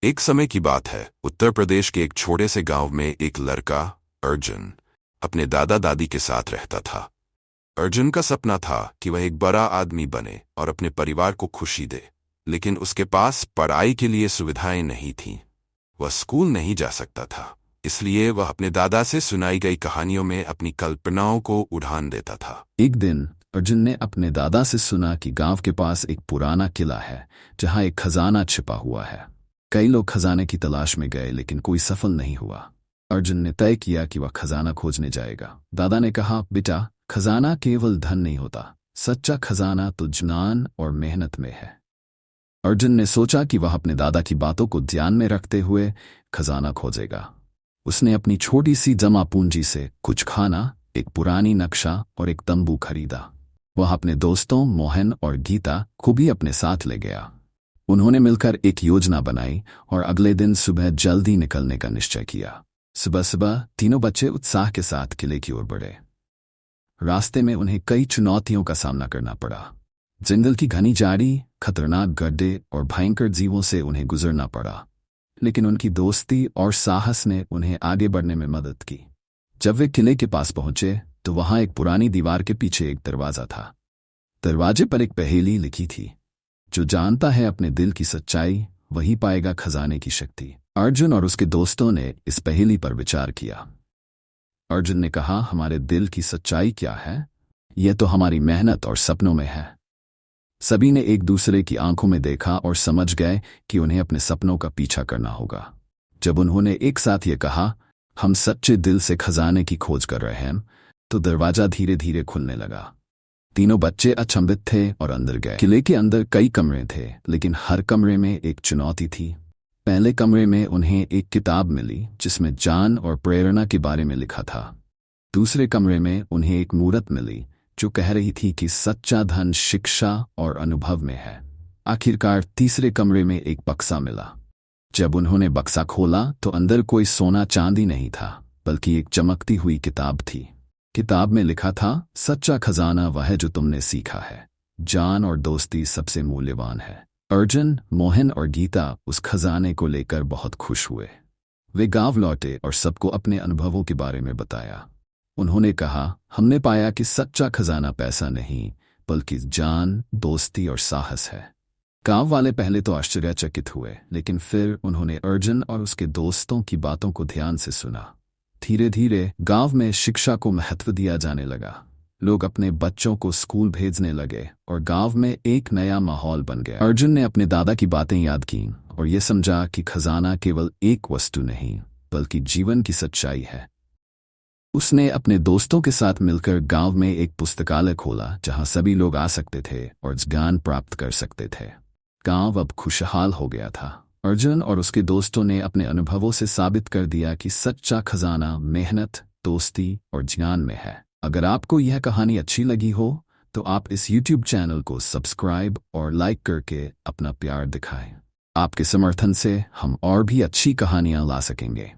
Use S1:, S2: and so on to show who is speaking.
S1: एक समय की बात है, उत्तर प्रदेश के एक छोटे से गांव में एक लड़का अर्जुन अपने दादा दादी के साथ रहता था। अर्जुन का सपना था कि वह एक बड़ा आदमी बने और अपने परिवार को खुशी दे, लेकिन उसके पास पढ़ाई के लिए सुविधाएं नहीं थीं। वह स्कूल नहीं जा सकता था, इसलिए वह अपने दादा से सुनाई गई कहानियों में अपनी कल्पनाओं को उड़ान देता था।
S2: एक दिन अर्जुन ने अपने दादा से सुना कि गांव के पास एक पुराना किला है जहां एक खजाना छिपा हुआ है। कई लोग खजाने की तलाश में गए, लेकिन कोई सफल नहीं हुआ। अर्जुन ने तय किया कि वह खजाना खोजने जाएगा। दादा ने कहा, बेटा, खजाना केवल धन नहीं होता, सच्चा खजाना तो ज्ञान और मेहनत में है। अर्जुन ने सोचा कि वह अपने दादा की बातों को ध्यान में रखते हुए खजाना खोजेगा। उसने अपनी छोटी सी जमा पूंजी से कुछ खाना, एक पुरानी नक्शा और एक तंबू खरीदा। वह अपने दोस्तों मोहन और गीता को भी अपने साथ ले गया। उन्होंने मिलकर एक योजना बनाई और अगले दिन सुबह जल्दी निकलने का निश्चय किया। सुबह सुबह तीनों बच्चे उत्साह के साथ किले की ओर बढ़े। रास्ते में उन्हें कई चुनौतियों का सामना करना पड़ा। जंगल की घनी झाड़ी, खतरनाक गड्ढे और भयंकर जीवों से उन्हें गुजरना पड़ा, लेकिन उनकी दोस्ती और साहस ने उन्हें आगे बढ़ने में मदद की। जब वे किले के पास पहुंचे तो वहां एक पुरानी दीवार के पीछे एक दरवाजा था। दरवाजे पर एक पहेली लिखी थी, जो जानता है अपने दिल की सच्चाई वही पाएगा खजाने की शक्ति। अर्जुन और उसके दोस्तों ने इस पहेली पर विचार किया। अर्जुन ने कहा, हमारे दिल की सच्चाई क्या है? यह तो हमारी मेहनत और सपनों में है। सभी ने एक दूसरे की आंखों में देखा और समझ गए कि उन्हें अपने सपनों का पीछा करना होगा। जब उन्होंने एक साथ ये कहा, हम सच्चे दिल से खजाने की खोज कर रहे हैं, तो दरवाजा धीरे धीरे खुलने लगा। तीनों बच्चे अचंभित थे और अंदर गए। किले के अंदर कई कमरे थे, लेकिन हर कमरे में एक चुनौती थी। पहले कमरे में उन्हें एक किताब मिली जिसमें ज्ञान और प्रेरणा के बारे में लिखा था। दूसरे कमरे में उन्हें एक मूर्त मिली जो कह रही थी कि सच्चा धन शिक्षा और अनुभव में है। आखिरकार तीसरे कमरे में एक बक्सा मिला। जब उन्होंने बक्सा खोला तो अंदर कोई सोना चांदी नहीं था, बल्कि एक चमकती हुई किताब थी। किताब में लिखा था, सच्चा खजाना वह है जो तुमने सीखा है, जान और दोस्ती सबसे मूल्यवान है। अर्जुन, मोहन और गीता उस खजाने को लेकर बहुत खुश हुए। वे गांव लौटे और सबको अपने अनुभवों के बारे में बताया। उन्होंने कहा, हमने पाया कि सच्चा खजाना पैसा नहीं, बल्कि जान, दोस्ती और साहस है। गांव वाले पहले तो आश्चर्यचकित हुए, लेकिन फिर उन्होंने अर्जुन और उसके दोस्तों की बातों को ध्यान से सुना। धीरे धीरे गांव में शिक्षा को महत्व दिया जाने लगा। लोग अपने बच्चों को स्कूल भेजने लगे और गांव में एक नया माहौल बन गया। अर्जुन ने अपने दादा की बातें याद की और ये समझा कि खजाना केवल एक वस्तु नहीं, बल्कि जीवन की सच्चाई है। उसने अपने दोस्तों के साथ मिलकर गांव में एक पुस्तकालय खोला जहां सभी लोग आ सकते थे और ज्ञान प्राप्त कर सकते थे। गांव अब खुशहाल हो गया था। अर्जुन और उसके दोस्तों ने अपने अनुभवों से साबित कर दिया कि सच्चा खजाना मेहनत, दोस्ती और ज्ञान में है। अगर आपको यह कहानी अच्छी लगी हो तो आप इस YouTube चैनल को सब्सक्राइब और लाइक करके अपना प्यार दिखाएं। आपके समर्थन से हम और भी अच्छी कहानियां ला सकेंगे।